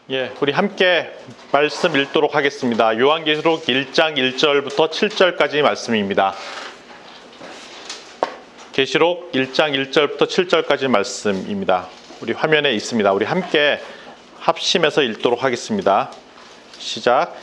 우리 함께 말씀 읽도록 하겠습니다. 요한계시록 1장 1절부터 7절까지 말씀입니다. 계시록 1장 1절부터 7절까지 말씀입니다. 우리 화면에 있습니다. 우리 함께 합심해서 읽도록 하겠습니다. 시작.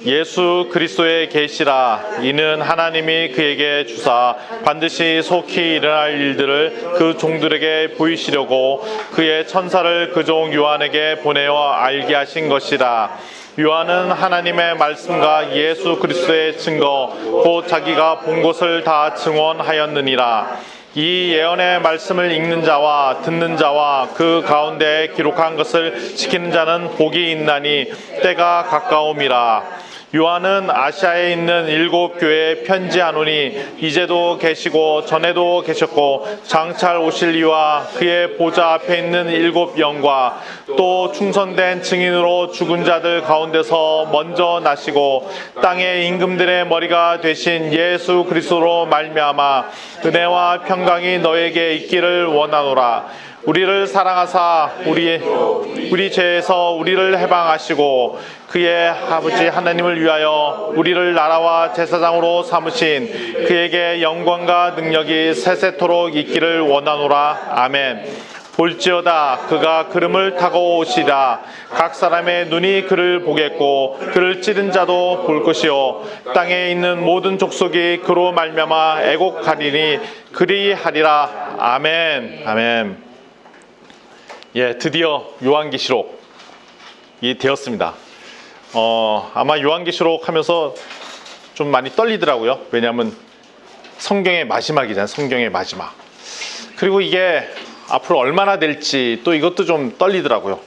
예수 그리스도의 계시라. 이는 하나님이 그에게 주사 반드시 속히 일어날 일들을 그 종들에게 보이시려고 그의 천사를 그 종 요한에게 보내어 알게 하신 것이라. 요한은 하나님의 말씀과 예수 그리스도의 증거 곧 자기가 본 것을 다 증언하였느니라. 이 예언의 말씀을 읽는 자와 듣는 자와 그 가운데 기록한 것을 지키는 자는 복이 있나니 때가 가까움이라. 요한은 아시아에 있는 7 교회에 편지하노니 이제도 계시고 전에도 계셨고 장차 오실 이와 그의 보좌 앞에 있는 7 영과 또 충성된 증인으로 죽은 자들 가운데서 먼저 나시고 땅의 임금들의 머리가 되신 예수 그리스도로 말미암아 은혜와 평강이 너에게 있기를 원하노라. 우리를 사랑하사 우리 죄에서 우리를 해방하시고 그의 아버지 하나님을 위하여 우리를 나라와 제사장으로 삼으신 그에게 영광과 능력이 세세토록 있기를 원하노라. 아멘. 볼지어다 그가 구름을 타고 오시리라. 각 사람의 눈이 그를 보겠고 그를 찌른 자도 볼 것이요 땅에 있는 모든 족속이 그로 말미암아 애곡하리니 그리하리라. 아멘. 아멘. 드디어 요한계시록이 되었습니다. 아마 요한계시록 하면서 좀 많이 떨리더라고요. 왜냐하면 성경의 마지막이잖아요. 성경의 마지막. 그리고 이게 앞으로 얼마나 될지 또 이것도 좀 떨리더라고요.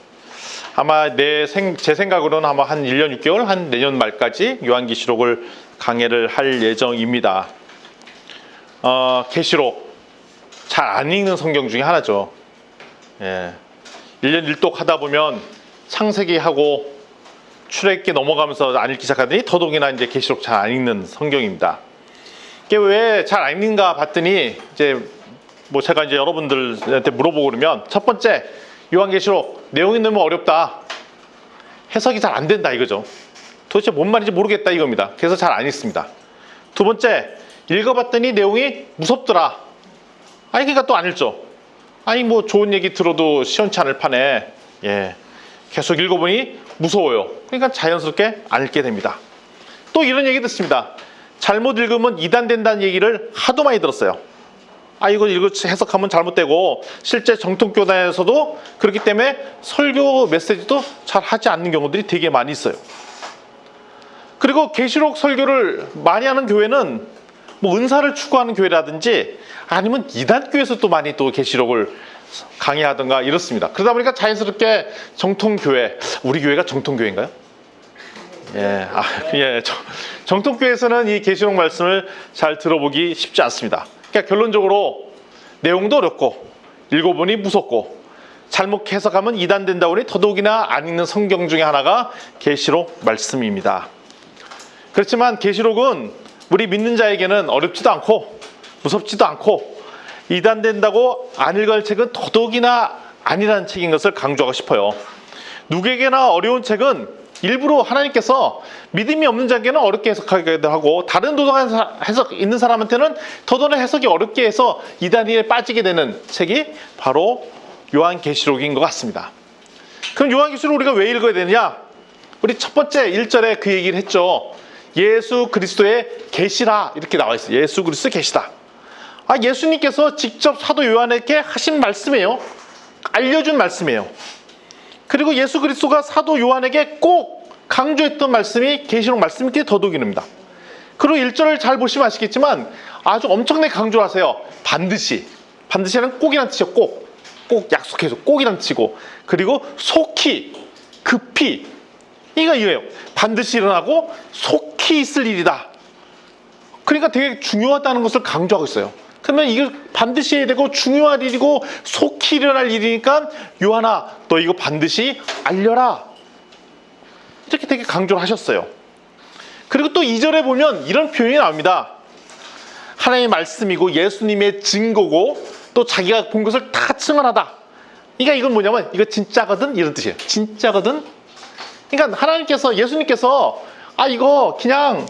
아마 제 생각으로는 아마 한 1년 6개월, 한 내년 말까지 요한계시록을 강해를 할 예정입니다. 계시록 잘 안 읽는 성경 중에 하나죠. 1년 1독 하다 보면 창세기하고 출애굽기 넘어가면서 안 읽기 시작하더니 더더욱이나 이제 계시록 잘 안 읽는 성경입니다. 이게 왜 잘 안 읽는가 봤더니 이제 제가 이제 여러분들한테 물어보고 그러면 첫 번째 요한계시록 내용이 너무 어렵다. 해석이 잘 안 된다 이거죠. 도대체 뭔 말인지 모르겠다 이겁니다. 그래서 잘 안 읽습니다. 두 번째 읽어봤더니 내용이 무섭더라. 그러니까 또 안 읽죠. 좋은 얘기 들어도 시원치 않을 판에 계속 읽어보니 무서워요. 그러니까 자연스럽게 안 읽게 됩니다. 또 이런 얘기 듣습니다. 잘못 읽으면 이단된다는 얘기를 하도 많이 들었어요. 이거 해석하면 잘못되고 실제 정통교단에서도 그렇기 때문에 설교 메시지도 잘 하지 않는 경우들이 되게 많이 있어요. 그리고 계시록 설교를 많이 하는 교회는 은사를 추구하는 교회라든지 아니면 이단교에서 또 많이 또 계시록을 강의하던가 이렇습니다. 그러다 보니까 자연스럽게 정통교회, 우리 교회가 정통교회인가요? 정통교회에서는 이 계시록 말씀을 잘 들어보기 쉽지 않습니다. 그러니까 결론적으로 내용도 어렵고 읽어보니 무섭고 잘못 해석하면 이단된다 보니 더더욱이나 안 읽는 성경 중에 하나가 계시록 말씀입니다. 그렇지만 계시록은 우리 믿는 자에게는 어렵지도 않고 무섭지도 않고 이단된다고 안 읽을 책은 더더욱이나 아니라는 책인 것을 강조하고 싶어요. 누구에게나 어려운 책은 일부러 하나님께서 믿음이 없는 자에게는 어렵게 해석하기도 하고 다른 도덕한 해석 있는 사람한테는 더더욱 해석이 어렵게 해서 이단에 빠지게 되는 책이 바로 요한계시록인 것 같습니다. 그럼 요한계시록 우리가 왜 읽어야 되느냐? 우리 첫 번째 1절에 그 얘기를 했죠. 예수 그리스도의 계시라 이렇게 나와 있어요. 예수 그리스도의 계시다. 예수님께서 직접 사도 요한에게 하신 말씀이에요. 알려준 말씀이에요. 그리고 예수 그리스도가 사도 요한에게 꼭 강조했던 말씀이 계시록 말씀이 더더욱입니다. 그리고 1절을 잘 보시면 아시겠지만 아주 엄청나게 강조를 하세요. 반드시는 꼭이란 뜻이요. 꼭 약속해서 꼭이란 뜻이고 그리고 속히 급히 이거예요. 반드시 일어나고 속히 있을 일이다. 그러니까 되게 중요하다는 것을 강조하고 있어요. 그러면 이걸 반드시 해야 되고 중요한 일이고 속히 일어날 일이니까 요한아 너 이거 반드시 알려라. 이렇게 되게 강조를 하셨어요. 그리고 또 2절에 보면 이런 표현이 나옵니다. 하나님의 말씀이고 예수님의 증거고 또 자기가 본 것을 다 증언하다. 그러니까 이건 뭐냐면 이거 진짜거든 이런 뜻이에요. 진짜거든 그러니까 하나님께서, 예수님께서 이거 그냥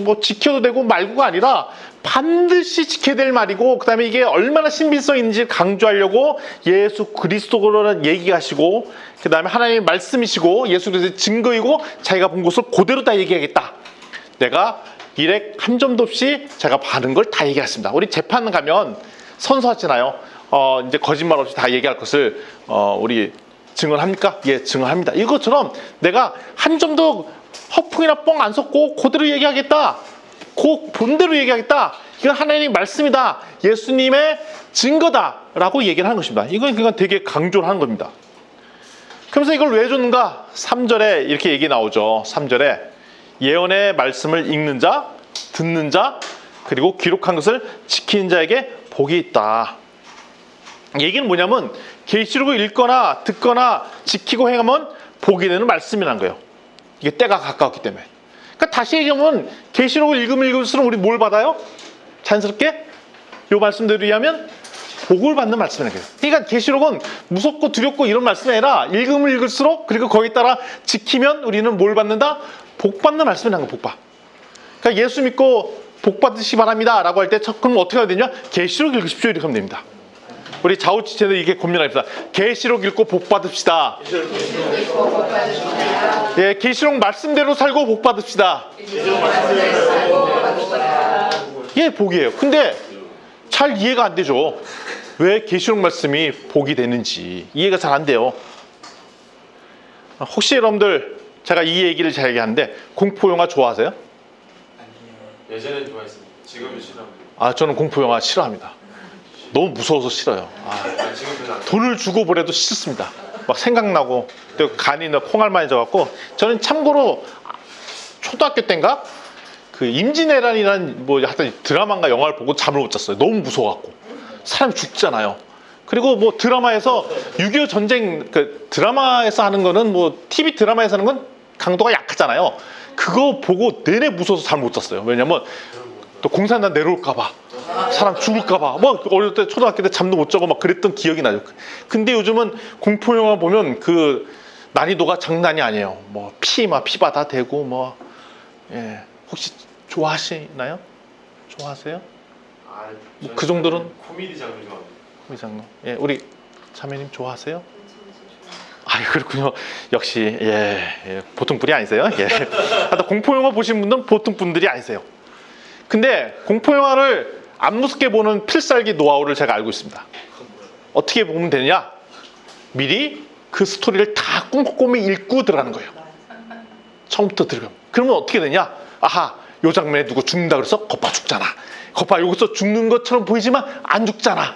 뭐 지켜도 되고 말고가 아니라 반드시 지켜야 될 말이고, 그 다음에 이게 얼마나 신빙성 있는지 강조하려고 예수 그리스도로는 얘기하시고, 그 다음에 하나님의 말씀이시고 예수 그리스도의 증거이고 자기가 본 것을 그대로 다 얘기하겠다. 내가 일액 한 점도 없이 제가 받은 걸 다 얘기했습니다. 우리 재판 가면 선서하잖아요. 이제 거짓말 없이 다 얘기할 것을 우리 증언합니까? 예, 증언합니다. 이것처럼 내가 한 점도 허풍이나 뻥 안 섞고 그대로 얘기하겠다. 그 본대로 얘기하겠다. 이건 하나님의 말씀이다. 예수님의 증거다라고 얘기를 하는 것입니다. 이건 그냥 되게 강조를 하는 겁니다. 그러면서 이걸 왜 줬는가? 3절에 이렇게 얘기 나오죠. 3절에 예언의 말씀을 읽는 자, 듣는 자, 그리고 기록한 것을 지키는 자에게 복이 있다. 얘기는 뭐냐면 계시록을 읽거나 듣거나 지키고 행하면 복이 되는 말씀이라는 거예요. 이게 때가 가까웠기 때문에. 그러니까 다시 얘기하면 계시록을 읽으면 읽을수록 우리 뭘 받아요? 자연스럽게 이 말씀대로 이해하면 복을 받는 말씀이라는 거예요. 그러니까 계시록은 무섭고 두렵고 이런 말씀이 아니라 읽으면 읽을수록, 그리고 거기에 따라 지키면 우리는 뭘 받는다? 복 받는 말씀이라는 거예요. 복받. 그러니까 예수 믿고 복 받으시기 바랍니다 라고 할 때 그럼 어떻게 해야 되냐? 계시록 읽으십시오 이렇게 하면 됩니다. 우리 좌우지체들 이게 고민합니다. 계시록 읽고 복 받읍시다. 예, 계시록 말씀대로 살고 복 받읍시다. 예, 복이에요. 근데 잘 이해가 안 되죠. 왜 계시록 말씀이 복이 되는지 이해가 잘 안 돼요. 혹시 여러분들 제가 이 얘기를 잘 얘기하는데 공포 영화 좋아하세요? 아니요. 예전엔 좋아했습니다. 지금은 싫어합니다. 저는 공포 영화 싫어합니다. 너무 무서워서 싫어요. 돈을 주고 보래도 싫습니다. 막 생각나고 또 간이 콩알만해져갖고. 저는 참고로 초등학교 때인가 그 임진왜란이라는 뭐 하여튼 드라마인가 영화를 보고 잠을 못 잤어요. 너무 무서워갖고. 사람이 죽잖아요. 그리고 뭐 드라마에서 6.25 전쟁 그 드라마에서 하는 거는 뭐 TV 드라마에서 하는 건 강도가 약하잖아요. 그거 보고 내내 무서워서 잠 못 잤어요. 왜냐면 또 공산당 내려올까봐, 사람 죽을까봐, 뭐 어릴 때 초등학교 때 잠도 못 자고 막 그랬던 기억이 나죠. 근데 요즘은 공포 영화 보면 그 난이도가 장난이 아니에요. 뭐 피바다 대고 뭐. 예. 혹시 좋아하시나요? 좋아하세요? 뭐그 정도는? 코미디 장르 좋아합니다. 코미디 장르. 예, 우리 자매님 좋아하세요? 그렇군요. 역시 예, 보통 분이 아니세요. 예. 하여튼 공포 영화 보신 분들은 보통 분들이 아니세요. 근데 공포 영화를 안 무섭게 보는 필살기 노하우를 제가 알고 있습니다. 어떻게 보면 되냐? 미리 그 스토리를 다 꼼꼼히 읽고 들어가는 거예요. 처음부터 들어가면. 그러면 어떻게 되냐? 요 장면에 누구 죽는다 그래서 거봐 죽잖아. 거봐 여기서 죽는 것처럼 보이지만 안 죽잖아.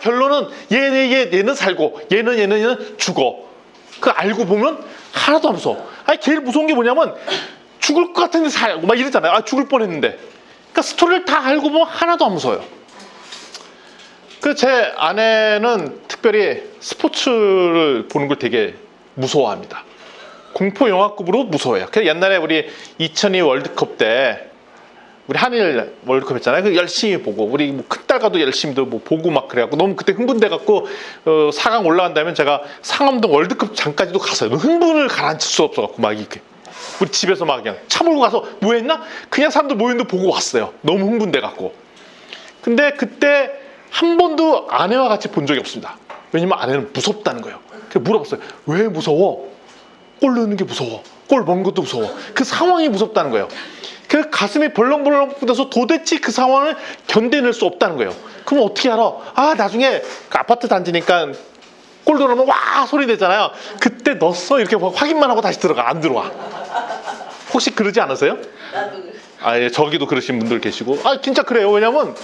결론은 얘는 살고 얘는 죽어. 그 알고 보면 하나도 안 무서워. 제일 무서운 게 뭐냐면 죽을 것 같은데 살고 막 이러잖아요. 죽을 뻔했는데. 그러니까 스토리를 다 알고 보면 하나도 안 무서워요. 제 아내는 특별히 스포츠를 보는 걸 되게 무서워합니다. 공포 영화급으로 무서워해요. 그래서 옛날에 우리 2002 월드컵 때 우리 한일 월드컵 했잖아요. 그 열심히 보고 우리 뭐 큰딸과도 열심히 뭐 보고 막 그래갖고 너무 그때 흥분돼갖고 4강 올라간 다음에 제가 상암동 월드컵 장까지도 갔어요. 흥분을 가라앉힐 수 없어갖고 막 이렇게 우리 집에서 막 그냥 차 몰고 가서 뭐 했나? 그냥 사람들 모였는데 보고 왔어요. 너무 흥분돼갖고. 근데 그때 한 번도 아내와 같이 본 적이 없습니다. 왜냐면 아내는 무섭다는 거예요. 그래서 물어봤어요. 왜 무서워? 골 넣는 게 무서워. 골 먹는 것도 무서워. 그 상황이 무섭다는 거예요. 그 가슴이 벌렁벌렁 붙어서 도대체 그 상황을 견뎌낼 수 없다는 거예요. 그럼 어떻게 알아? 나중에 그 아파트 단지니까 골 들어오면 와 소리 내잖아요. 그때 넣었어 이렇게 확인만 하고 다시 들어가. 안 들어와. 혹시 그러지 않으세요? 나도 그래. 예, 저기도 그러신 분들 계시고. 진짜 그래요. 왜냐면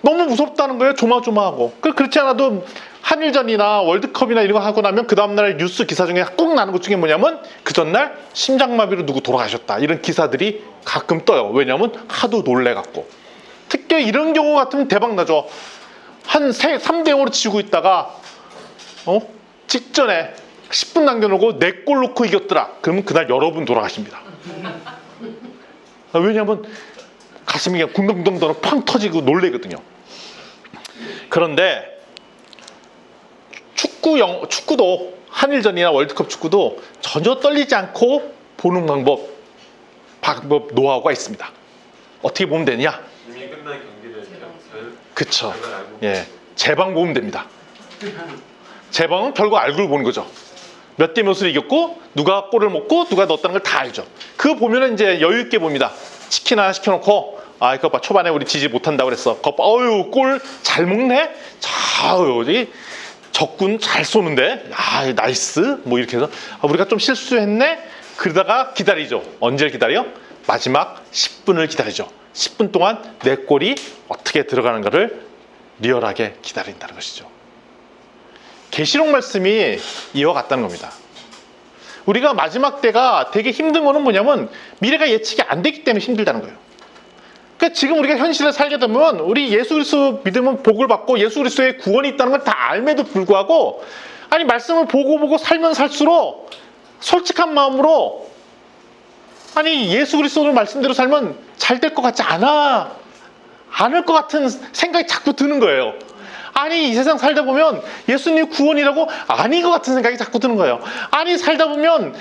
너무 무섭다는 거예요. 조마조마하고. 그렇지 않아도 한일전이나 월드컵이나 이런 거 하고 나면 그 다음날 뉴스 기사 중에 꼭 나는 것 중에 뭐냐면 그 전날 심장마비로 누구 돌아가셨다 이런 기사들이 가끔 떠요. 왜냐면 하도 놀래갖고. 특히 이런 경우 같으면 대박 나죠. 한 3대0으로 지고 있다가 직전에 10분 남겨놓고 4골 넣고 이겼더라. 그러면 그날 여러분 돌아가십니다. 왜냐면 가슴이 그냥 쿵덩쿵덩 팡 터지고 놀래거든요. 그런데 축구도 한일전이나 월드컵 축구도 전혀 떨리지 않고 보는 방법 노하우가 있습니다. 어떻게 보면 되냐? 이미 끝난 경기를 그쵸. 결과를 알고 예, 제방 보면 됩니다. 제방은 결국 알고 보는 거죠. 몇 대 몇으로 이겼고 누가 골을 먹고 누가 넣었다는 걸 다 알죠. 그거 보면은 이제 여유 있게 봅니다. 치킨 하나 시켜놓고 이거 봐 초반에 우리 지지 못한다고 그랬어. 그거 봐, 어유 골 잘 먹네. 자 여기 적군 잘 쏘는데 나이스 뭐 이렇게 해서 우리가 좀 실수했네. 그러다가 기다리죠. 언제를 기다려? 마지막 10분을 기다리죠. 10분 동안 내 골이 어떻게 들어가는가를 리얼하게 기다린다는 것이죠. 계시록 말씀이 이와 같다는 겁니다. 우리가 마지막 때가 되게 힘든 거는 뭐냐면 미래가 예측이 안 되기 때문에 힘들다는 거예요. 그러니까 지금 우리가 현실에 살게 되면 우리 예수 그리스도 믿으면 복을 받고 예수 그리스도의 구원이 있다는 걸 다 알매도 불구하고 말씀을 보고 살면 살수록 솔직한 마음으로 예수 그리스도의 말씀대로 살면 잘 될 것 같지 않을 것 같은 생각이 자꾸 드는 거예요. 이 세상 살다 보면 예수님 구원이라고 아닌 것 같은 생각이 자꾸 드는 거예요. 살다 보면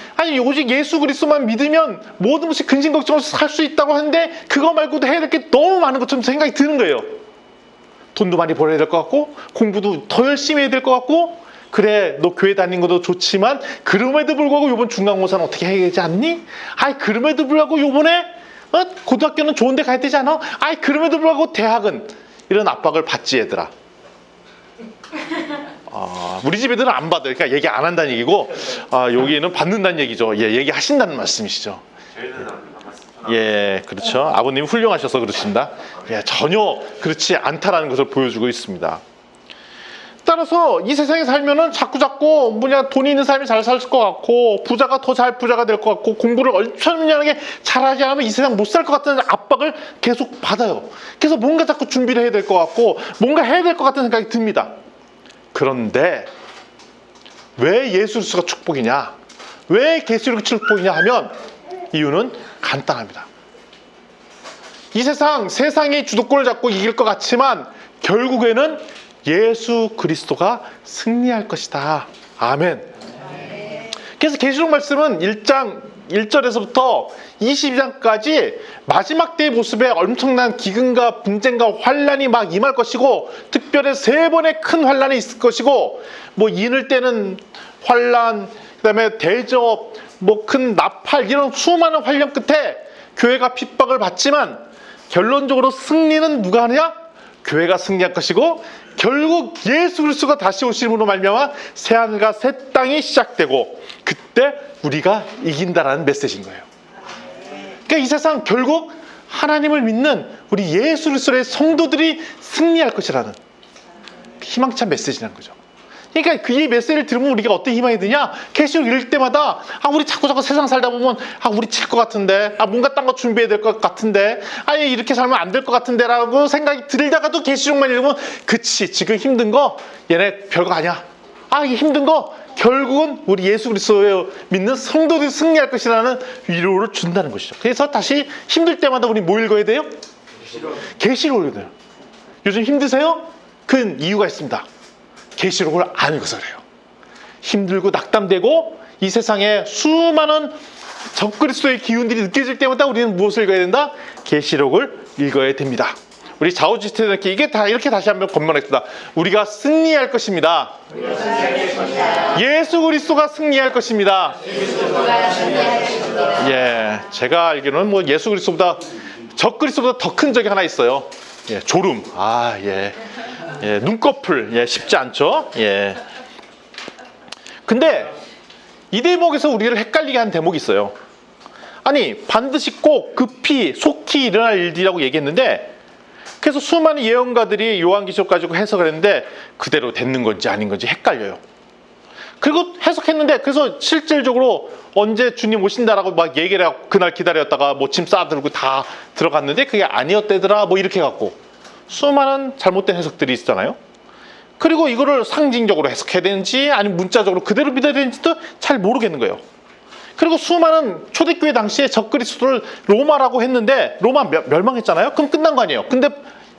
오직 예수 그리스도만 믿으면 모든 것이 근심 걱정 없이 살 수 있다고 하는데 그거 말고도 해야 될 게 너무 많은 것처럼 생각이 드는 거예요. 돈도 많이 벌어야 될 것 같고 공부도 더 열심히 해야 될 것 같고 그래 너 교회 다니는 것도 좋지만 그럼에도 불구하고 이번 중간고사는 어떻게 해야 되지 않니? 그럼에도 불구하고 이번에 고등학교는 좋은 데 가야 되지 않아? 그럼에도 불구하고 대학은 이런 압박을 받지 얘들아. 우리 집 애들은 안 받아요. 그러니까 얘기 안 한다는 얘기고 여기는 받는다는 얘기죠. 얘기하신다는 말씀이시죠. 저희는 안 맞습니다. 예, 그렇죠. 아버님이 훌륭하셔서 그러신다. 전혀 그렇지 않다라는 것을 보여주고 있습니다. 따라서 이 세상에 살면은 자꾸 돈이 있는 사람이 잘 살 것 같고 부자가 더 잘 부자가 될 것 같고 공부를 엄청나게 잘하지 않으면 이 세상 못 살 것 같다는 압박을 계속 받아요. 그래서 뭔가 자꾸 준비를 해야 될 것 같고 뭔가 해야 될 것 같은 생각이 듭니다. 그런데 왜 예수 그리스도가 축복이냐? 왜 계시록이 축복이냐 하면 이유는 간단합니다. 이 세상이 주도권을 잡고 이길 것 같지만 결국에는 예수 그리스도가 승리할 것이다. 아멘. 그래서 계시록 말씀은 1장 1절에서부터 22장까지 마지막 때의 모습에 엄청난 기근과 분쟁과 환란이 막 임할 것이고 특별히 3번의 큰 환란이 있을 것이고 인을 때는 환란, 그다음에 대접, 큰 나팔 이런 수많은 환란 끝에 교회가 핍박을 받지만 결론적으로 승리는 누가 하느냐? 교회가 승리할 것이고 결국 예수 그리스도가 다시 오심으로 말미암아 새 하늘과 새 땅이 시작되고 그때 우리가 이긴다라는 메시지인 거예요. 그러니까 이 세상 결국 하나님을 믿는 우리 예수 그리스도의 성도들이 승리할 것이라는 희망찬 메시지라는 거죠. 그러니까 이 메시지를 들으면 우리가 어떤 희망이 드냐? 계시록 읽을 때마다 우리 자꾸 세상 살다 보면 우리 칠 것 같은데 뭔가 딴 거 준비해야 될 것 같은데 이렇게 살면 안 될 것 같은데 라고 생각이 들다가도 계시록만 읽으면 그치 지금 힘든 거 얘네 별거 아니야. 이게 힘든 거 결국은 우리 예수 그리스도를 믿는 성도들이 승리할 것이라는 위로를 준다는 것이죠. 그래서 다시 힘들 때마다 우리 뭐 읽어야 돼요? 계시록을 읽어야 돼요. 요즘 힘드세요? 그 이유가 있습니다. 계시록을 안 읽어서 그래요. 힘들고 낙담되고 이 세상에 수많은 적그리스도의 기운들이 느껴질 때마다 우리는 무엇을 읽어야 된다? 계시록을 읽어야 됩니다. 우리 좌우지스트들께 이렇게 다시 한번 권면했습니다. 우리가 승리할 것입니다. 예수 그리스도가 승리할 것입니다. 제가 알기로는 예수 그리스도보다 적그리스도보다 더 큰 적이 하나 있어요. 졸음. 눈꺼풀. 쉽지 않죠? 근데 이 대목에서 우리를 헷갈리게 하는 대목이 있어요. 반드시 꼭 급히 속히 일어날 일이라고 얘기했는데 그래서 수많은 예언가들이 요한계시록 가지고 해석을 했는데 그대로 됐는 건지 아닌 건지 헷갈려요. 그리고 해석했는데 그래서 실질적으로 언제 주님 오신다라고 막 얘기를 하고 그날 기다렸다가 짐 싸들고 다 들어갔는데 그게 아니었대더라 이렇게 갖고 수많은 잘못된 해석들이 있잖아요. 그리고 이거를 상징적으로 해석해야 되는지 아니면 문자적으로 그대로 믿어야 되는지도 잘 모르겠는 거예요. 그리고 수많은 초대교회 당시에 적그리스도를 로마라고 했는데 로마 멸망했잖아요. 그럼 끝난 거 아니에요. 근데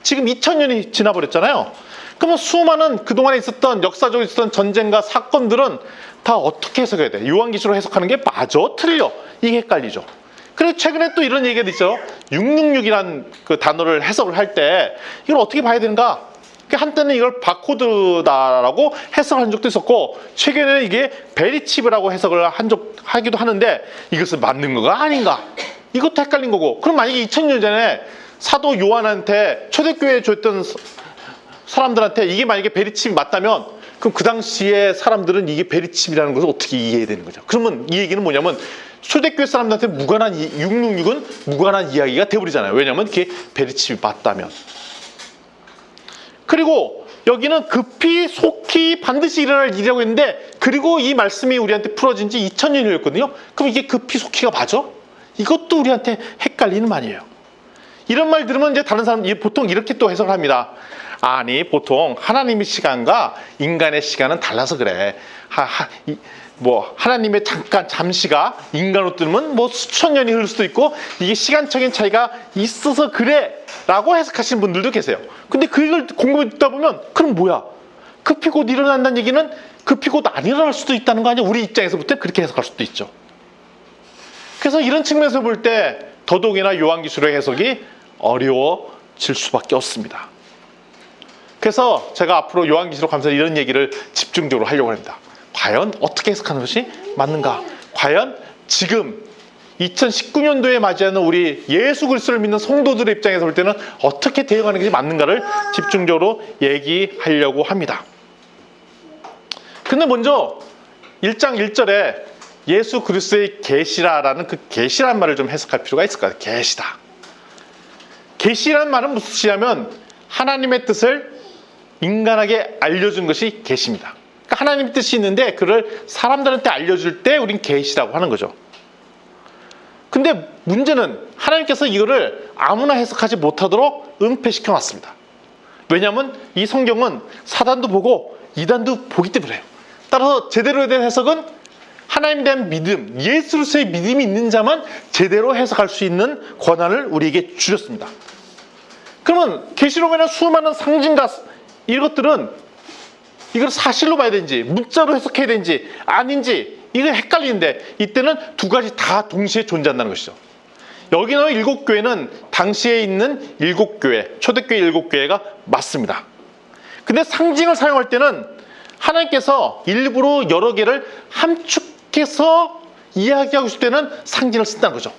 지금 2000년이 지나버렸잖아요. 그러면 수많은 그동안에 있었던 역사적으로 있었던 전쟁과 사건들은 다 어떻게 해석해야 돼? 요한계시록 해석하는 게 맞아? 틀려? 이게 헷갈리죠. 그래서 최근에 또 이런 얘기가 있죠. 666이라는 그 단어를 해석을 할 때 이걸 어떻게 봐야 되는가? 한때는 이걸 바코드다라고 해석한 적도 있었고, 최근에는 이게 베리칩이라고 해석을 하기도 하는데, 이것은 맞는 거가 아닌가? 이것도 헷갈린 거고. 그럼 만약에 2000년 전에 사도 요한한테 초대교회에 줬던 사람들한테 이게 만약에 베리칩이 맞다면, 그럼 그 당시에 사람들은 이게 베리칩이라는 것을 어떻게 이해해야 되는 거죠? 그러면 이 얘기는 뭐냐면, 초대교회 사람들한테 무관한 666은 무관한 이야기가 돼버리잖아요. 왜냐하면 그게 베리칩이 맞다면. 그리고 여기는 급히 속히 반드시 일어날 일이라고 했는데, 그리고 이 말씀이 우리한테 풀어진 지 2000년이었거든요. 그럼 이게 급히 속히가 맞아? 이것도 우리한테 헷갈리는 말이에요. 이런 말 들으면 이제 다른 사람 보통 이렇게 또 해석을 합니다. 아니, 보통 하나님의 시간과 인간의 시간은 달라서 그래. 하나님의 잠시가 인간으로 뜨면 수천 년이 흐를 수도 있고, 이게 시간적인 차이가 있어서 그래 라고 해석하시는 분들도 계세요. 근데 그걸 공부해 듣다 보면, 그럼 뭐야? 급히 곧 일어난다는 얘기는 급히 곧 안 일어날 수도 있다는 거 아니야? 우리 입장에서 볼 때 그렇게 해석할 수도 있죠. 그래서 이런 측면에서 볼 때 더더욱이나 요한계시록의 해석이 어려워질 수밖에 없습니다. 그래서 제가 앞으로 요한계시록 하면서 이런 얘기를 집중적으로 하려고 합니다. 과연 어떻게 해석하는 것이 맞는가? 과연 지금 2019년도에 맞이하는 우리 예수 그리스도를 믿는 성도들의 입장에서 볼 때는 어떻게 대응하는 것이 맞는가를 집중적으로 얘기하려고 합니다. 근데 먼저 1장 1절에 예수 그리스도의 계시라라는 그 계시란 말을 좀 해석할 필요가 있을 것 같아요. 계시다. 계시라는 말은 무슨 뜻이냐면 하나님의 뜻을 인간에게 알려준 것이 계시입니다. 그러니까 하나님의 뜻이 있는데 그를 사람들한테 알려줄 때 우린 계시라고 하는 거죠. 근데 문제는 하나님께서 이거를 아무나 해석하지 못하도록 은폐시켜 놨습니다. 왜냐하면 이 성경은 사단도 보고 이단도 보기 때문에요. 따라서 제대로 된 해석은 하나님에 대한 믿음, 예수로서의 믿음이 있는 자만 제대로 해석할 수 있는 권한을 우리에게 주셨습니다. 그러면 계시록에는 수많은 상징과 이것들은 이걸 사실로 봐야 되는지 문자로 해석해야 되는지 아닌지 이거 헷갈리는데, 이때는 두 가지 다 동시에 존재한다는 것이죠. 여기 나온 7교회는 당시에 있는 7교회, 초대교회 7교회가 맞습니다. 근데 상징을 사용할 때는 하나님께서 일부러 여러 개를 함축해서 이야기하고 싶을 때는 상징을 쓴다는 거죠.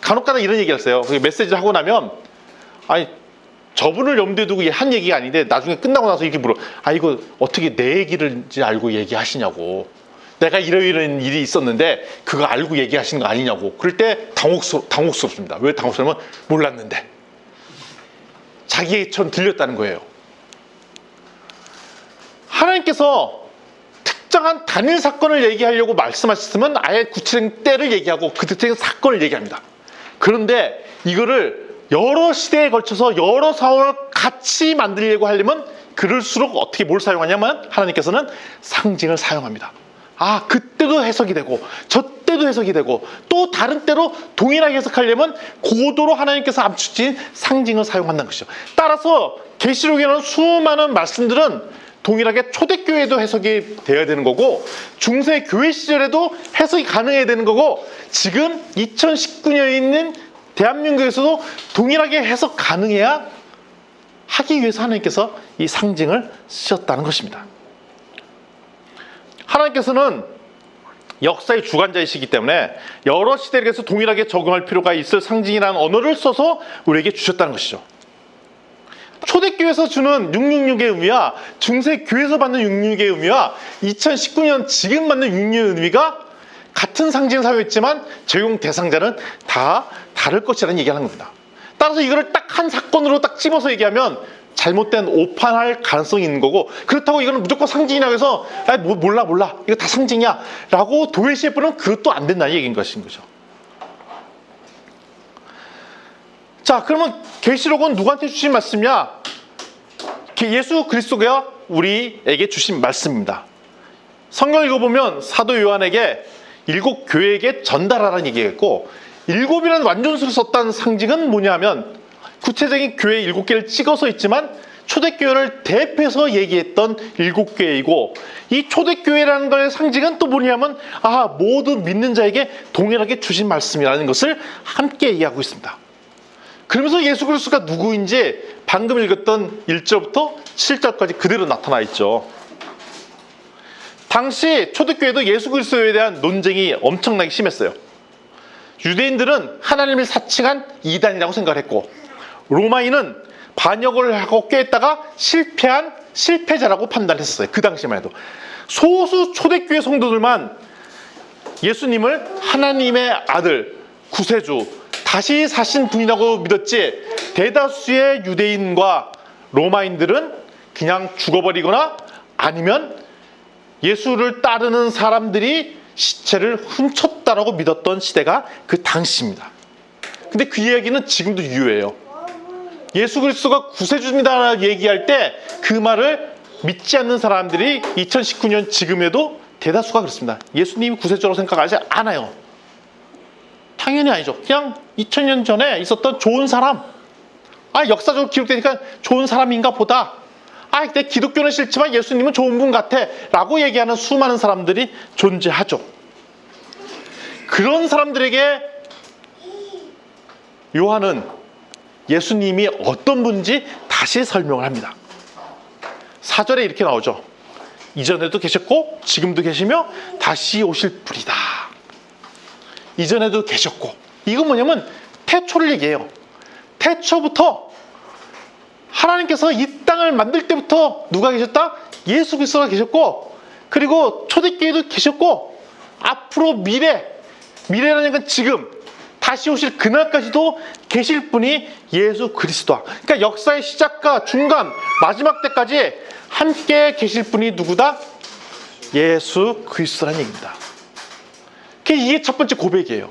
간혹가다 이런 얘기를 했어요. 메시지를 하고 나면 아니 저분을 염두에 두고 한 얘기가 아닌데 나중에 끝나고 나서 이렇게 물어. 이거 어떻게 내 얘기를지 알고 얘기하시냐고. 내가 이런 일이 있었는데 그거 알고 얘기하시는 거 아니냐고. 그럴 때 당혹스럽습니다. 왜 당혹스러우면 몰랐는데. 자기처럼 들렸다는 거예요. 하나님께서 특정한 단일 사건을 얘기하려고 말씀하셨으면 아예 구체적인 때를 얘기하고 그 특정한 사건을 얘기합니다. 그런데 이거를 여러 시대에 걸쳐서 여러 상황을 같이 만들려고 하려면 그럴수록 어떻게 뭘 사용하냐면 하나님께서는 상징을 사용합니다. 그때도 해석이 되고 저때도 해석이 되고 또 다른 때로 동일하게 해석하려면 고도로 하나님께서 암축진 상징을 사용한다는 것이죠. 따라서 계시록에는 수많은 말씀들은 동일하게 초대교회에도 해석이 되어야 되는 거고 중세 교회 시절에도 해석이 가능해야 되는 거고 지금 2019년에 있는 대한민국에서도 동일하게 해석 가능해야 하기 위해서 하나님께서 이 상징을 쓰셨다는 것입니다. 하나님께서는 역사의 주관자이시기 때문에 여러 시대에서 동일하게 적용할 필요가 있을 상징이라는 언어를 써서 우리에게 주셨다는 것이죠. 초대교회에서 주는 666의 의미와 중세교회에서 받는 666의 의미와 2019년 지금 받는 666의 의미가 같은 상징을 사용했지만 적용 대상자는 다 다를 것이라는 얘기하는 겁니다. 따라서 이거를 딱 한 사건으로 딱 집어서 얘기하면 잘못된 오판할 가능성이 있는 거고, 그렇다고 이거는 무조건 상징이라고 해서 몰라 이거 다 상징이야 라고 도외시해버리면 그것도 안 된다는 얘기인 것인 거죠. 자, 그러면 계시록은 누구한테 주신 말씀이냐? 예수 그리스도가 우리에게 주신 말씀입니다. 성경 읽어보면 사도 요한에게 7교회에게 전달하라는 얘기했고 7이라는 완전수를 썼다는 상징은 뭐냐면 구체적인 교회 7개를 찍어서 있지만 초대교회를 대표해서 얘기했던 7교회이고, 이 초대교회라는 것의 상징은 또 뭐냐면 모든 믿는 자에게 동일하게 주신 말씀이라는 것을 함께 얘기하고 있습니다. 그러면서 예수 그리스도가 누구인지 방금 읽었던 1절부터 7절까지 그대로 나타나 있죠. 당시 초대교회도 예수 그리스도에 대한 논쟁이 엄청나게 심했어요. 유대인들은 하나님을 사칭한 이단이라고 생각을 했고, 로마인은 반역을 하고 꾀했다가 실패한 실패자라고 판단했었어요. 그 당시만 해도. 소수 초대교회 성도들만 예수님을 하나님의 아들, 구세주, 다시 사신 분이라고 믿었지, 대다수의 유대인과 로마인들은 그냥 죽어버리거나 아니면 예수를 따르는 사람들이 시체를 훔쳤다라고 믿었던 시대가 그 당시입니다. 근데 그 이야기는 지금도 유효해요. 예수 그리스도가 구세주입니다 얘기할 때 그 말을 믿지 않는 사람들이 2019년 지금에도 대다수가 그렇습니다. 예수님이 구세주라고 생각하지 않아요. 당연히 아니죠. 그냥 2000년 전에 있었던 좋은 사람, 역사적으로 기록되니까 좋은 사람인가 보다, 내 기독교는 싫지만 예수님은 좋은 분 같아 라고 얘기하는 수많은 사람들이 존재하죠. 그런 사람들에게 요한은 예수님이 어떤 분인지 다시 설명을 합니다. 4절에 이렇게 나오죠. 이전에도 계셨고 지금도 계시며 다시 오실 분이다. 이전에도 계셨고, 이건 뭐냐면 태초를 얘기해요. 태초부터 하나님께서 이 땅을 만들 때부터 누가 계셨다? 예수 그리스도가 계셨고, 그리고 초대교회도 계셨고, 앞으로 미래라는 건 지금 다시 오실 그날까지도 계실 분이 예수 그리스도다. 그러니까 역사의 시작과 중간, 마지막 때까지 함께 계실 분이 누구다? 예수 그리스도라는 얘기입니다. 이게 첫 번째 고백이에요.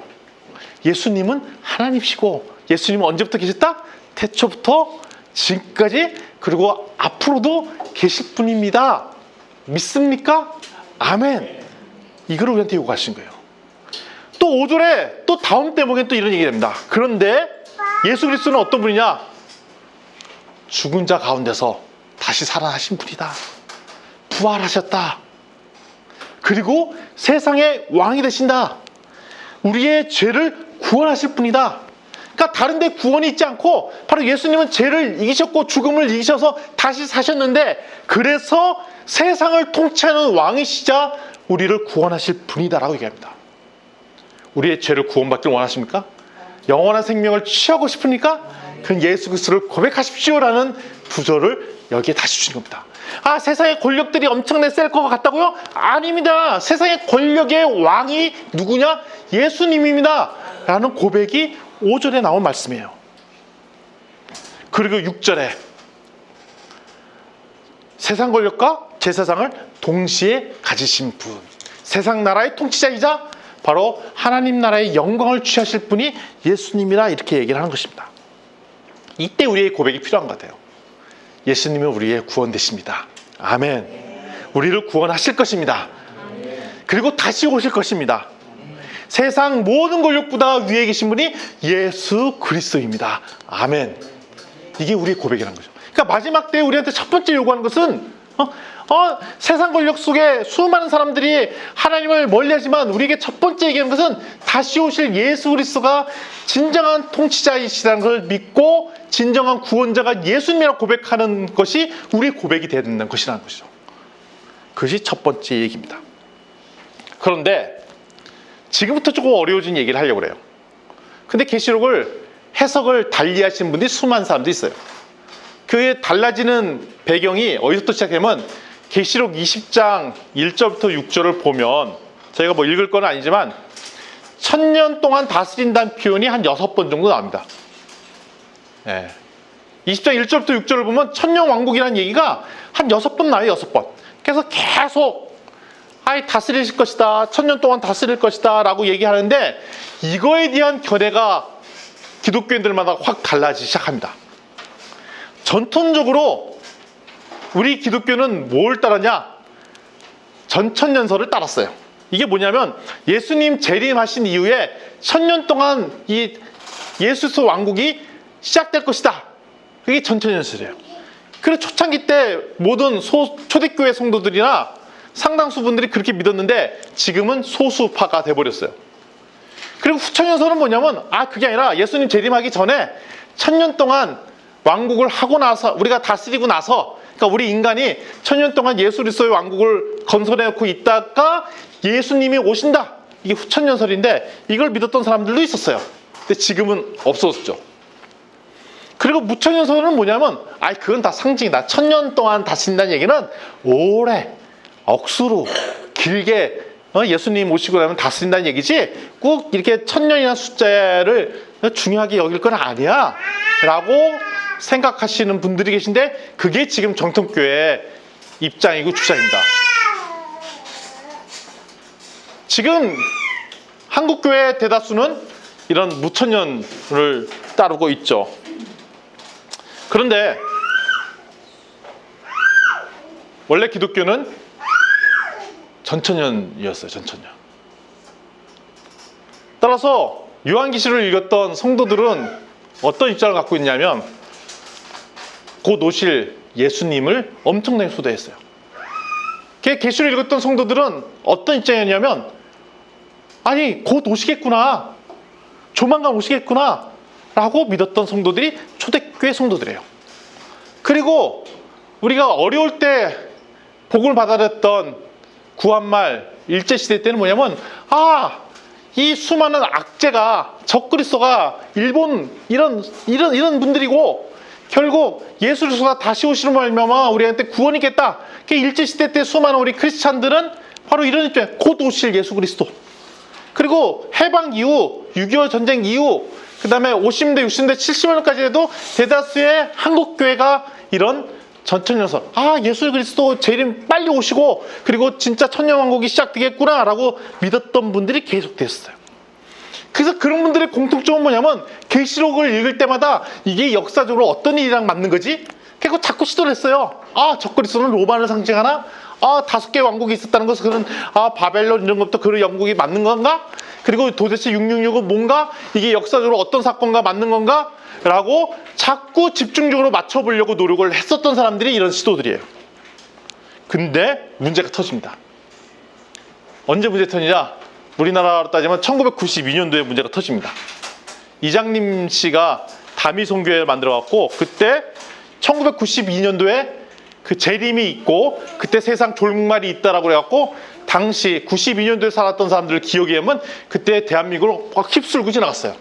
예수님은 하나님이시고, 예수님은 언제부터 계셨다? 태초부터 지금까지, 그리고 앞으로도 계실 분입니다. 믿습니까? 아멘. 이걸 우리한테 요구하신 거예요. 또 5절에 또 다음 대목엔 또 이런 얘기가 됩니다. 그런데 예수 그리스도는 어떤 분이냐? 죽은 자 가운데서 다시 살아나신 분이다. 부활하셨다. 그리고 세상의 왕이 되신다. 우리의 죄를 구원하실 분이다. 그러니까 다른 데 구원이 있지 않고 바로 예수님은 죄를 이기셨고 죽음을 이기셔서 다시 사셨는데, 그래서 세상을 통치하는 왕이시자 우리를 구원하실 분이다라고 얘기합니다. 우리의 죄를 구원받길 원하십니까? 영원한 생명을 취하고 싶으니까 그건 예수 그리스도를 고백하십시오라는 구절을 여기에 다시 주신 겁니다. 세상의 권력들이 엄청나게 셀 것 같다고요? 아닙니다. 세상의 권력의 왕이 누구냐? 예수님입니다 라는 고백이 5절에 나온 말씀이에요. 그리고 6절에 세상 권력과 제 세상을 동시에 가지신 분, 세상 나라의 통치자이자 바로 하나님 나라의 영광을 취하실 분이 예수님이라, 이렇게 얘기를 하는 것입니다. 이때 우리의 고백이 필요한 것 같아요. 예수님은 우리의 구원 되십니다. 아멘. 우리를 구원하실 것입니다. 그리고 다시 오실 것입니다. 세상 모든 권력보다 위에 계신 분이 예수 그리스도입니다. 아멘. 이게 우리의 고백이라는 거죠. 그러니까 마지막 때에 우리한테 첫 번째 요구하는 것은 세상 권력 속에 수많은 사람들이 하나님을 멀리하지만 우리에게 첫 번째 얘기하는 것은 다시 오실 예수 그리스도가 진정한 통치자이시라는 걸 믿고 진정한 구원자가 예수님이라고 고백하는 것이 우리의 고백이 되야 된다는 것이라는 것이죠. 그것이 첫 번째 얘기입니다. 그런데 지금부터 조금 어려워진 얘기를 하려고 그래요. 근데 계시록을 해석을 달리하시는 분들이 수많은 사람들이 있어요. 그게 달라지는 배경이 어디서부터 시작하면 계시록 20장 1절부터 6절을 보면, 저희가 뭐 읽을 건 아니지만 1000년 동안 다스린다는 표현이 한 6번 정도 나옵니다. 20장 1절부터 6절을 보면 천년 왕국이라는 얘기가 한 6번 나와요. 6번. 그래서 계속 다스리실 것이다, 1000년 동안 다스릴 것이다 라고 얘기하는데, 이거에 대한 견해가 기독교인들마다 확 달라지기 시작합니다. 전통적으로 우리 기독교는 뭘 따랐냐? 전천년설을 따랐어요. 이게 뭐냐면 예수님 재림하신 이후에 1000년 동안 이 예수 그리스도 왕국이 시작될 것이다. 그게 전천년설이에요. 그래서 초창기 때 모든 초대교회 성도들이나 상당수 분들이 그렇게 믿었는데 지금은 소수파가 돼버렸어요. 그리고 후천연설은 뭐냐면 그게 아니라 예수님 재림하기 전에 1000년 동안 왕국을 하고 나서 우리가 다스리고 나서 그러니까 우리 인간이 1000년 동안 예수 그리스도의 왕국을 건설해놓고 있다가 예수님이 오신다. 이게 후천연설인데 이걸 믿었던 사람들도 있었어요. 근데 지금은 없어졌죠. 그리고 무천연설은 뭐냐면 그건 다 상징이다. 1000년 동안 다스린다는 얘기는 오래 억수로 길게 예수님 오시고 나면 다스린다는 얘기지 꼭 이렇게 1000년이라는 숫자를 중요하게 여길 건 아니야 라고 생각하시는 분들이 계신데 그게 지금 정통교회의 입장이고 주장입니다. 지금 한국교회 대다수는 이런 무천년을 따르고 있죠. 그런데 원래 기독교는 전천년이었어요. 전천년. 따라서 요한계시를 읽었던 성도들은 어떤 입장을 갖고 있냐면 곧 오실 예수님을 엄청나게 소대했어요. 계시를 읽었던 성도들은 어떤 입장이었냐면 곧 오시겠구나. 조만간 오시겠구나. 라고 믿었던 성도들이 초대교회 성도들이에요. 그리고 우리가 어려울 때 복음을 받아들였던 구한말 일제시대 때는 뭐냐면 이 수많은 악재가 적그리스도가 일본 이런 분들이고 결국 예수 그리스도가 다시 오시는 말미암아 우리한테 구원이 있겠다. 일제시대 때 수많은 우리 크리스찬들은 바로 이런 입장이에요. 곧 오실 예수 그리스도. 그리고 해방 이후 6.25 전쟁 이후 그 다음에 50대 60대 70년까지 해도 대다수의 한국교회가 이런 전천연설 예수 그리스도 재림 빨리 오시고 그리고 진짜 천년왕국이 시작되겠구나 라고 믿었던 분들이 계속됐어요. 그래서 그런 분들의 공통점은 뭐냐면 계시록을 읽을 때마다 이게 역사적으로 어떤 일이랑 맞는 거지? 그리고 자꾸 시도를 했어요. 적그리스도는 로마를 상징하나? 5개의 왕국이 있었다는 것은 바벨론 이런 것도 그 영국이 맞는 건가? 그리고 도대체 666은 뭔가? 이게 역사적으로 어떤 사건과 맞는 건가? 라고 자꾸 집중적으로 맞춰보려고 노력을 했었던 사람들이 이런 시도들이에요. 근데 문제가 터집니다. 언제 문제 터지냐? 우리나라로 따지면 1992년도에 문제가 터집니다. 이장님 씨가 다미성교회를 만들어갖고 그때 1992년도에 그 재림이 있고 그때 세상 졸국말이 있다라고 그래갖고 당시 92년도에 살았던 사람들 기억에 하면 그때 대한민국을 막 휩쓸고 지나갔어요.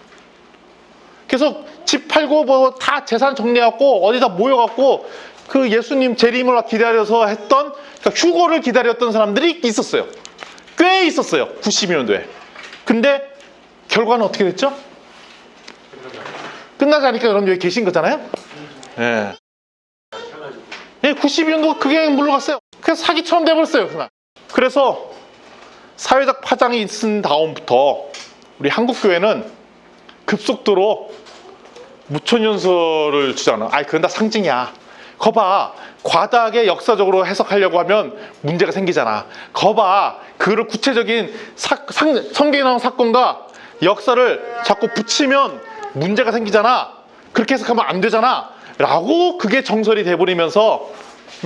그래서 집 팔고 다 재산 정리해갖고 어디다 모여갖고 그 예수님 재림을 기다려서 했던 그러니까 휴거를 기다렸던 사람들이 있었어요. 꽤 있었어요. 92년도에. 근데 결과는 어떻게 됐죠? 끝나지 않으니까 여러분 여기 계신 거잖아요. 예. 92년도 그게 물러갔어요. 그래서 사기처럼 돼버렸어요. 그날. 그래서 사회적 파장이 있은 다음부터 우리 한국교회는 급속도로 무천연설을 주장하는 그건 다 상징이야. 거봐 과다하게 역사적으로 해석하려고 하면 문제가 생기잖아. 거봐 그를 구체적인 성경에 나온 사건과 역사를 자꾸 붙이면 문제가 생기잖아. 그렇게 해석하면 안 되잖아 라고 그게 정설이 돼버리면서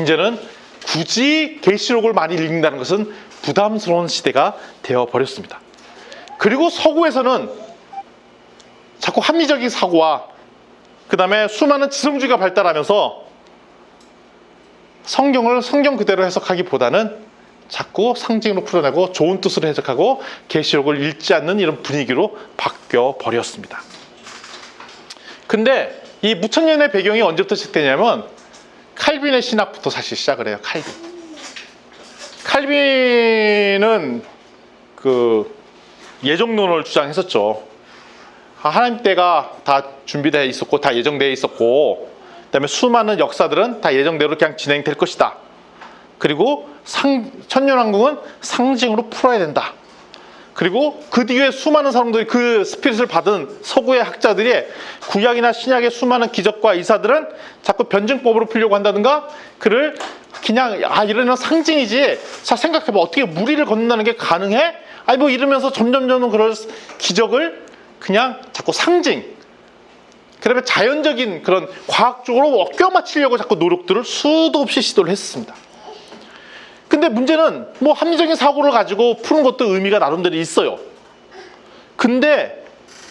이제는 굳이 계시록을 많이 읽는다는 것은 부담스러운 시대가 되어버렸습니다. 그리고 서구에서는 자꾸 합리적인 사고와 그 다음에 수많은 지성주의가 발달하면서 성경을 성경 그대로 해석하기보다는 자꾸 상징으로 풀어내고 좋은 뜻으로 해석하고 계시록을 읽지 않는 이런 분위기로 바뀌어 버렸습니다. 근데 이 무천년의 배경이 언제부터 시작되냐면 칼빈의 신학부터 사실 시작을 해요. 칼빈은 그 예정론을 주장했었죠. 하나님 때가 다 준비되어 있었고 다 예정되어 있었고 그다음에 수많은 역사들은 다 예정대로 그냥 진행될 것이다. 그리고 천년왕국은 상징으로 풀어야 된다. 그리고 그 뒤에 수많은 사람들이 그 스피릿을 받은 서구의 학자들이 구약이나 신약의 수많은 기적과 이사들은 자꾸 변증법으로 풀려고 한다든가 그를 그냥 이러는 상징이지 자 생각해봐 어떻게 무리를 걷는다는 게 가능해? 이러면서 점점 그럴 기적을 그냥 자꾸 상징 그다음에 자연적인 그런 과학적으로 껴맞추려고 자꾸 노력들을 수도 없이 시도를 했습니다. 근데 문제는 뭐 합리적인 사고를 가지고 푸는 것도 의미가 나름대로 있어요. 근데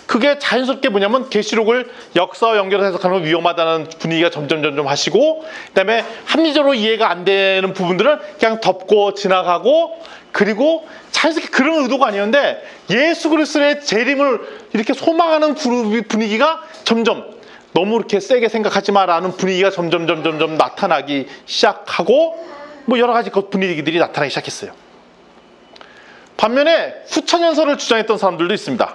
그게 자연스럽게 뭐냐면 계시록을 역사와 연결해서 해석하는 건 위험하다는 분위기가 점점 하시고, 그다음에 합리적으로 이해가 안 되는 부분들은 그냥 덮고 지나가고, 그리고 자연스럽게 그런 의도가 아니었는데 예수 그리스도의 재림을 이렇게 소망하는 그룹의 분위기가 점점 너무 이렇게 세게 생각하지 마라는 분위기가 점점 나타나기 시작하고, 뭐 여러 가지 그 분위기들이 나타나기 시작했어요. 반면에 후천연설을 주장했던 사람들도 있습니다.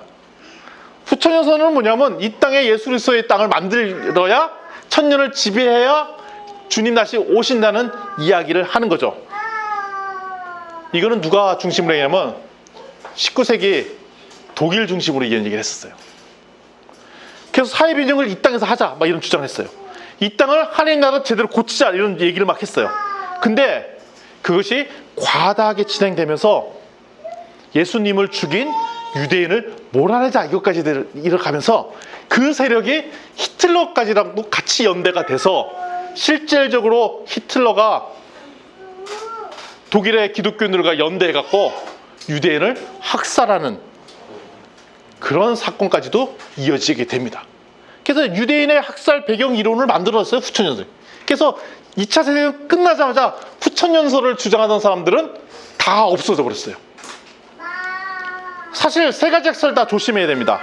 후천연설은 뭐냐면 이 땅에 예수 그리스도의 땅을 만들어야 천년을 지배해야 주님 다시 오신다는 이야기를 하는 거죠. 이거는 누가 중심으로 얘기하면 19세기 독일 중심으로 이런 얘기를 했었어요. 그래서 사회변형을 이 땅에서 하자 막 이런 주장을 했어요. 이 땅을 하나님 나라 제대로 고치자 이런 얘기를 막 했어요. 근데 그것이 과다하게 진행되면서 예수님을 죽인 유대인을 몰아내자 이것까지 이뤄가면서 그 세력이 히틀러까지랑도 같이 연대가 돼서 실질적으로 히틀러가 독일의 기독교인들과 연대해갖고 유대인을 학살하는 그런 사건까지도 이어지게 됩니다. 그래서 유대인의 학살 배경 이론을 만들었어요, 후천연설. 그래서 2차 세계대전 끝나자마자 후천연설을 주장하던 사람들은 다 없어져 버렸어요. 사실 세 가지 학설 다 조심해야 됩니다.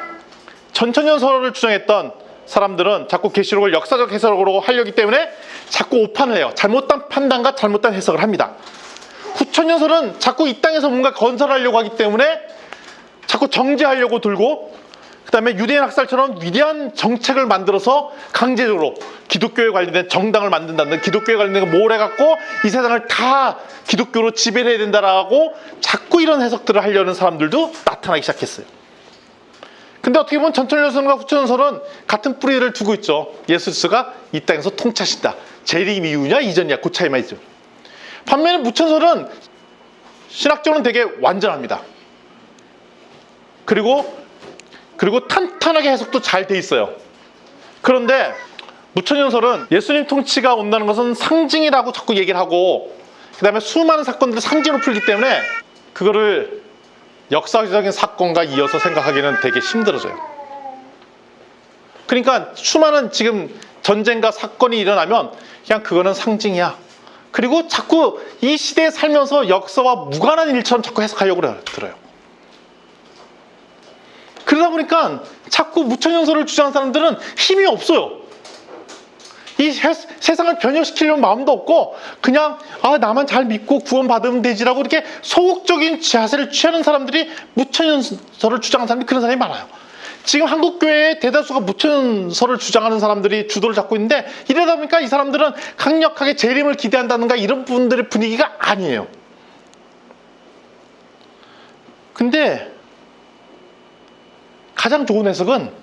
전천연설을 주장했던 사람들은 자꾸 계시록을 역사적 해석으로 하려기 때문에 자꾸 오판을 해요. 잘못된 판단과 잘못된 해석을 합니다. 후천연설은 자꾸 이 땅에서 뭔가 건설하려고 하기 때문에 자꾸 정죄하려고 들고, 그 다음에 유대인 학살처럼 위대한 정책을 만들어서 강제적으로 기독교에 관련된 정당을 만든다는, 기독교에 관련된 거 몰아갖고 이 세상을 다 기독교로 지배해야 된다라고 자꾸 이런 해석들을 하려는 사람들도 나타나기 시작했어요. 근데 어떻게 보면 전천연설과 후천연설은 같은 뿌리를 두고 있죠. 예수 그리스도가 이 땅에서 통치하신다. 재림 이후냐 이전이냐 그 차이만 있죠. 반면에 무천설은 신학적으로는 되게 완전합니다. 그리고 탄탄하게 해석도 잘 돼 있어요. 그런데 무천연설은 예수님 통치가 온다는 것은 상징이라고 자꾸 얘기를 하고, 그 다음에 수많은 사건들을 상징으로 풀기 때문에 그거를 역사적인 사건과 이어서 생각하기는 되게 힘들어져요. 그러니까 수많은 지금 전쟁과 사건이 일어나면 그냥 그거는 상징이야. 그리고 자꾸 이 시대에 살면서 역사와 무관한 일처럼 자꾸 해석하려고 들어요. 그러다 보니까 자꾸 무천연설을 주장하는 사람들은 힘이 없어요. 이 세상을 변형시키려는 마음도 없고 그냥 나만 잘 믿고 구원받으면 되지라고 이렇게 소극적인 자세를 취하는 사람들이 무천연설을 주장하는 사람들이 그런 사람이 많아요. 지금 한국교회의 대다수가 무천연설을 주장하는 사람들이 주도를 잡고 있는데, 이러다 보니까 이 사람들은 강력하게 재림을 기대한다든가 이런 분들의 분위기가 아니에요. 근데 가장 좋은 해석은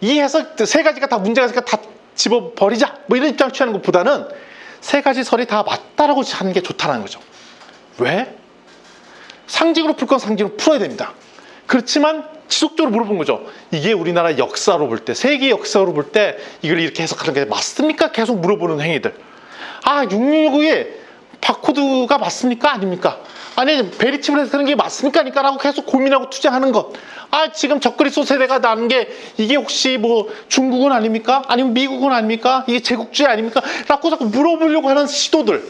이 해석 세 가지가 다 문제가 있으니까 다 집어버리자 뭐 이런 입장을 취하는 것보다는 세 가지 설이 다 맞다라고 하는 게 좋다는 거죠. 왜? 상징으로 풀 건 상징으로 풀어야 됩니다. 그렇지만 지속적으로 물어본 거죠. 이게 우리나라 역사로 볼 때, 세계 역사로 볼 때 이걸 이렇게 해석하는 게 맞습니까? 계속 물어보는 행위들. 666의 바코드가 맞습니까? 아닙니까? 아니 베리칩을 해석하는 게 맞습니까? 아닙니까? 라고 계속 고민하고 투쟁하는 것. 지금 적그리스도 세대가 나는 게 이게 혹시 뭐 중국은 아닙니까? 아니면 미국은 아닙니까? 이게 제국주의 아닙니까? 라고 자꾸 물어보려고 하는 시도들.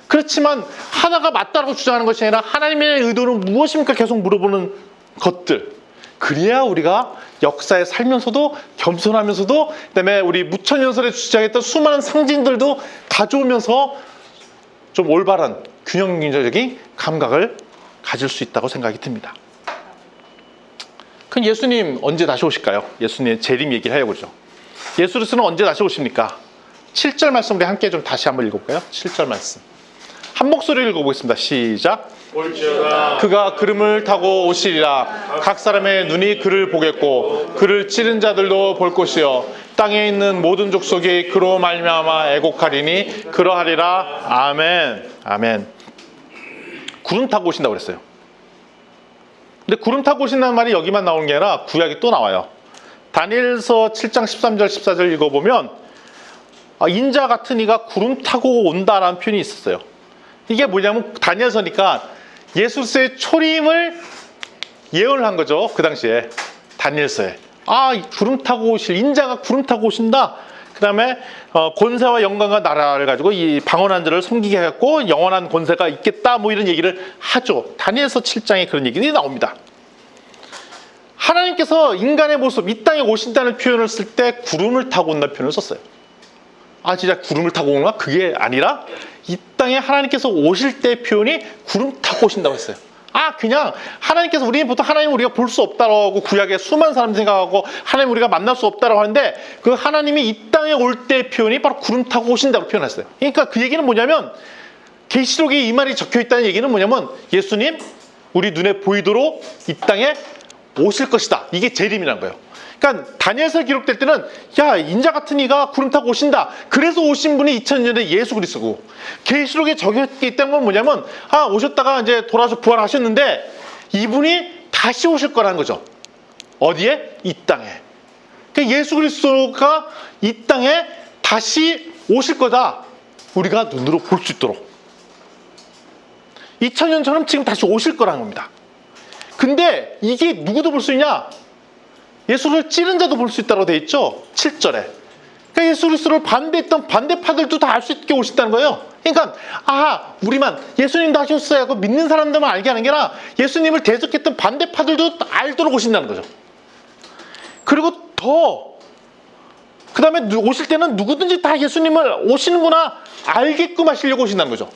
그렇지만 하나가 맞다고 주장하는 것이 아니라 하나님의 의도는 무엇입니까? 계속 물어보는 것들. 그래야 우리가 역사에 살면서도 겸손하면서도, 그다음에 우리 무천연설에 주장했던 수많은 상징들도 가져오면서 좀 올바른 균형적인 감각을 가질 수 있다고 생각이 듭니다. 그럼 예수님 언제 다시 오실까요? 예수님의 재림 얘기를 하려고 그러죠. 예수 그리스도는 언제 다시 오십니까? 7절 말씀 우리 함께 좀 다시 한번 읽어볼까요? 7절 말씀 한 목소리를 읽어보겠습니다. 시작. 올지어다 그가 구름을 타고 오시리라. 각 사람의 눈이 그를 보겠고 그를 찌른 자들도 볼 것이요 땅에 있는 모든 족속이 그로 말미암아 애곡하리니 그러하리라. 아멘. 아멘. 구름 타고 오신다고 그랬어요. 근데 구름 타고 오신다는 말이 여기만 나오는 게 아니라 구약이 또 나와요. 다니엘서 7장 13절 14절 읽어보면 인자 같은 이가 구름 타고 온다라는 표현이 있었어요. 이게 뭐냐면 다니엘서니까 예수 그리스도의 초림을 예언을 한 거죠. 그 당시에 다니엘서에 이 구름 타고 오실 인자가 구름 타고 오신다. 그 다음에 권세와 영광과 나라를 가지고 이 방언한 자를 섬기게 해갖고 영원한 권세가 있겠다, 뭐 이런 얘기를 하죠. 다니엘서 7장에 그런 얘기들이 나옵니다. 하나님께서 인간의 모습, 이 땅에 오신다는 표현을 쓸 때 구름을 타고 온다는 표현을 썼어요. 진짜 구름을 타고 오는가? 그게 아니라 이 땅에 하나님께서 오실 때 표현이 구름 타고 오신다고 했어요. 그냥 하나님께서, 우리는 보통 하나님 우리가 볼 수 없다라고 구약에 수많은 사람들이 생각하고 하나님 우리가 만날 수 없다라고 하는데, 그 하나님이 이 땅에 올 때 표현이 바로 구름 타고 오신다고 표현했어요. 그러니까 그 얘기는 뭐냐면, 계시록에 이 말이 적혀 있다는 얘기는 뭐냐면, 예수님 우리 눈에 보이도록 이 땅에 오실 것이다. 이게 재림이라는 거예요. 그러니까 다니엘서에 기록될 때는 인자 같은 이가 구름 타고 오신다. 그래서 오신 분이 2000년에 예수 그리스도고, 계시록에 적혀 있다는 건 뭐냐면 오셨다가 이제 돌아서 부활하셨는데 이분이 다시 오실 거라는 거죠. 어디에? 이 땅에. 그러니까 예수 그리스도가 이 땅에 다시 오실 거다. 우리가 눈으로 볼 수 있도록 2000년처럼 지금 다시 오실 거라는 겁니다. 근데 이게 누구도 볼 수 있냐? 예수를 찌른 자도 볼 수 있다고 되어 있죠. 7절에. 그러니까 예수 그리스도를 반대했던 반대파들도 다 알 수 있게 오신다는 거예요. 그러니까 우리만 예수님도 하셨어요 하고 믿는 사람들만 알게 하는 게 아니라 예수님을 대적했던 반대파들도 알도록 오신다는 거죠. 그리고 그 다음에 오실 때는 누구든지 다 예수님을 오시는구나 알게끔 하시려고 오신다는 거죠.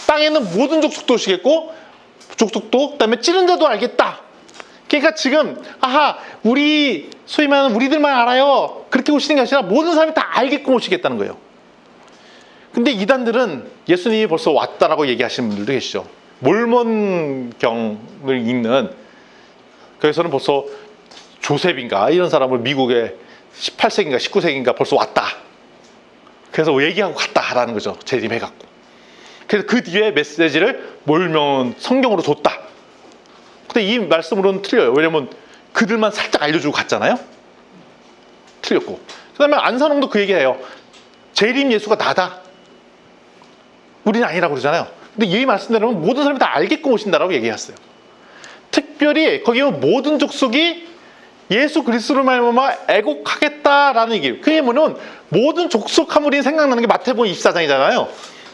땅에 있는 모든 족속도 오시겠고, 족속도, 그 다음에 찌른 자도 알겠다. 그러니까 지금 우리 소위 말하는 우리들만 알아요, 그렇게 오시는 게 아니라 모든 사람이 다 알게끔 오시겠다는 거예요. 근데 이단들은 예수님이 벌써 왔다라고 얘기하시는 분들도 계시죠. 몰몬경을 읽는, 그래서는 벌써 조셉인가 이런 사람을 미국에 18세기인가 19세기인가 벌써 왔다, 그래서 얘기하고 갔다라는 거죠. 재림해갖고. 그래서 그 뒤에 메시지를 몰몬 성경으로 줬다. 근데 이 말씀으로는 틀려요. 왜냐면 그들만 살짝 알려주고 갔잖아요. 틀렸고. 그 다음에 안산홍도 그 얘기해요. 재림 예수가 나다. 우리는 아니라고 그러잖아요. 근데 이 말씀대로는 모든 사람이 다 알게끔 오신다라고 얘기했어요. 특별히 거기 보면 모든 족속이 예수 그리스도로 말미암아 애곡하겠다라는 얘기예요. 그게 뭐냐면 모든 족속하면 우리는 생각나는 게 마태복음 24장이잖아요.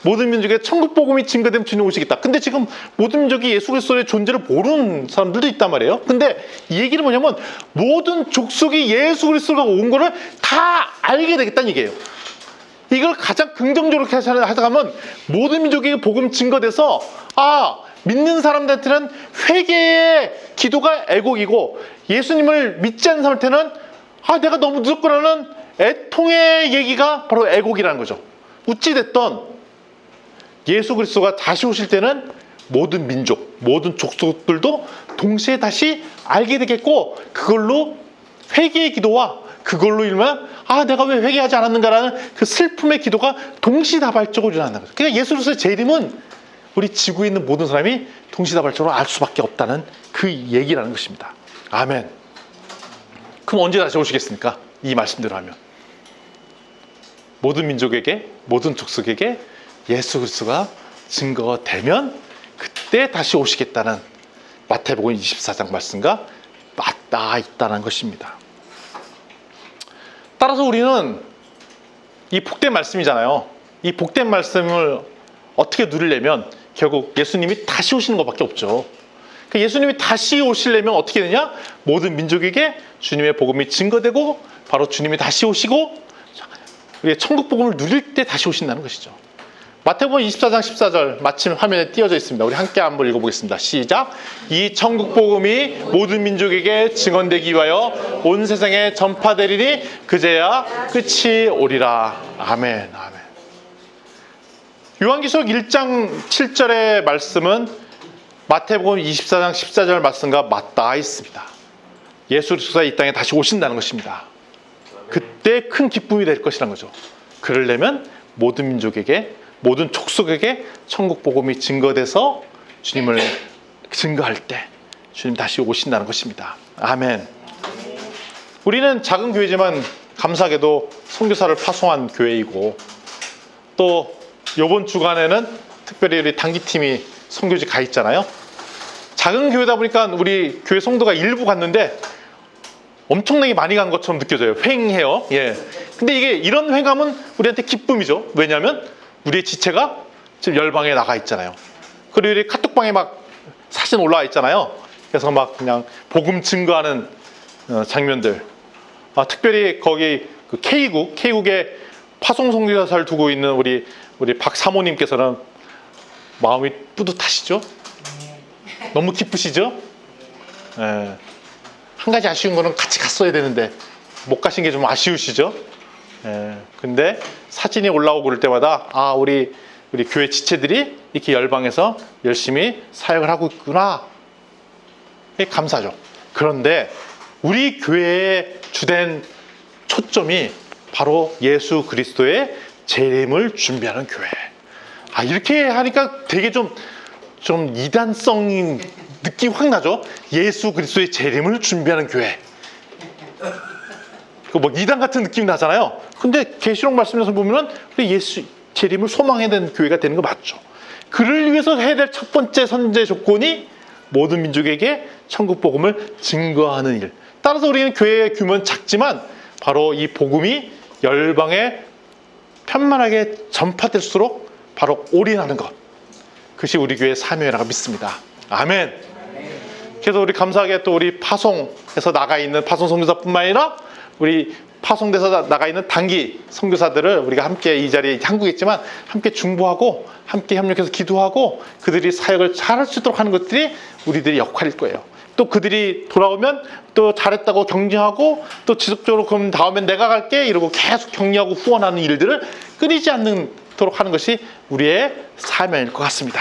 모든 민족에 천국 복음이 증거되면 주님 오시겠다. 근데 지금 모든 민족이 예수 그리스도의 존재를 모르는 사람들도 있단 말이에요. 근데 이 얘기는 뭐냐면 모든 족속이 예수 그리스도가 온 거를 다 알게 되겠다는 얘기예요. 이걸 가장 긍정적으로 하다 가면 모든 민족에게 복음 증거돼서 믿는 사람들한테는 회개의 기도가 애곡이고, 예수님을 믿지 않는 사람한테는 내가 너무 늦었구나는 애통의 얘기가 바로 애곡이라는 거죠. 어찌됐던 예수 그리스도가 다시 오실 때는 모든 민족, 모든 족속들도 동시에 다시 알게 되겠고, 그걸로 회개의 기도와 그걸로 일면 내가 왜 회개하지 않았는가라는 그 슬픔의 기도가 동시다발적으로 일어나는 거죠. 그러니까 예수 그리스도의 재림은 우리 지구에 있는 모든 사람이 동시다발적으로 알 수밖에 없다는 그 얘기라는 것입니다. 아멘. 그럼 언제 다시 오시겠습니까? 이 말씀대로 하면 모든 민족에게, 모든 족속에게 예수 그리스도가 증거되면 그때 다시 오시겠다는 마태복음 24장 말씀과 맞닿아 있다는 것입니다. 따라서 우리는 이 복된 말씀이잖아요. 이 복된 말씀을 어떻게 누리려면 결국 예수님이 다시 오시는 것밖에 없죠. 예수님이 다시 오시려면 어떻게 되냐? 모든 민족에게 주님의 복음이 증거되고, 바로 주님이 다시 오시고 우리의 천국 복음을 누릴 때 다시 오신다는 것이죠. 마태복음 24장 14절 마침 화면에 띄어져 있습니다. 우리 함께 한번 읽어보겠습니다. 시작. 이 천국 복음이 모든 민족에게 증언되기 위하여 온 세상에 전파되리니 그제야 끝이 오리라. 아멘. 아멘. 요한계시록 1장 7절의 말씀은 마태복음 24장 14절 말씀과 맞닿아 있습니다. 예수 그리스도가 이 땅에 다시 오신다는 것입니다. 그때 큰 기쁨이 될 것이라는 거죠. 그러려면 모든 민족에게, 모든 족속에게 천국 복음이 증거돼서 주님을 증거할 때 주님 다시 오신다는 것입니다. 아멘. 우리는 작은 교회지만 감사하게도 선교사를 파송한 교회이고, 또 이번 주간에는 특별히 우리 단기팀이 선교지 가 있잖아요. 작은 교회다 보니까 우리 교회 성도가 일부 갔는데 엄청나게 많이 간 것처럼 느껴져요. 횡해요. 예. 근데 이게 이런 횡함은 우리한테 기쁨이죠. 왜냐하면 우리의 지체가 지금 열방에 나가 있잖아요. 그리고 우리 카톡방에 막 사진 올라와 있잖아요. 그래서 막 그냥 복음 증거하는 장면들. 특별히 거기 그 K국에 파송 선교사를 두고 있는 우리 박 사모님께서는 마음이 뿌듯하시죠? 너무 기쁘시죠? 예. 한 가지 아쉬운 거는 같이 갔어야 되는데 못 가신 게 좀 아쉬우시죠? 예. 근데 사진이 올라오고 그럴 때마다 우리 교회 지체들이 이렇게 열방에서 열심히 사역을 하고 있구나. 감사죠. 그런데 우리 교회의 주된 초점이 바로 예수 그리스도의 재림을 준비하는 교회. 이렇게 하니까 되게 좀 이단성인 느낌이 확 나죠. 예수 그리스도의 재림을 준비하는 교회. 뭐 이단 같은 느낌이 나잖아요. 근데 계시록 말씀에서 보면은 예수 재림을 소망해야 되는 교회가 되는 거 맞죠. 그를 위해서 해야 될 첫 번째 선제 조건이 모든 민족에게 천국 복음을 증거하는 일. 따라서 우리는 교회의 규모는 작지만 바로 이 복음이 열방에 편만하게 전파될수록 바로 올인하는 것. 그것이 우리 교회의 사명이라고 믿습니다. 아멘. 그래서 우리 감사하게 또 우리 파송에서 나가 있는 파송 선교사뿐만 아니라 우리 파송돼서 나가 있는 단기 선교사들을 우리가 함께 이 자리에 한국에 있지만 함께 중보하고 함께 협력해서 기도하고 그들이 사역을 잘할 수 있도록 하는 것들이 우리들의 역할일 거예요. 또 그들이 돌아오면 또 잘했다고 격려하고 또 지속적으로 그럼 다음엔 내가 갈게 이러고 계속 격려하고 후원하는 일들을 끊이지 않도록 하는 것이 우리의 사명일 것 같습니다.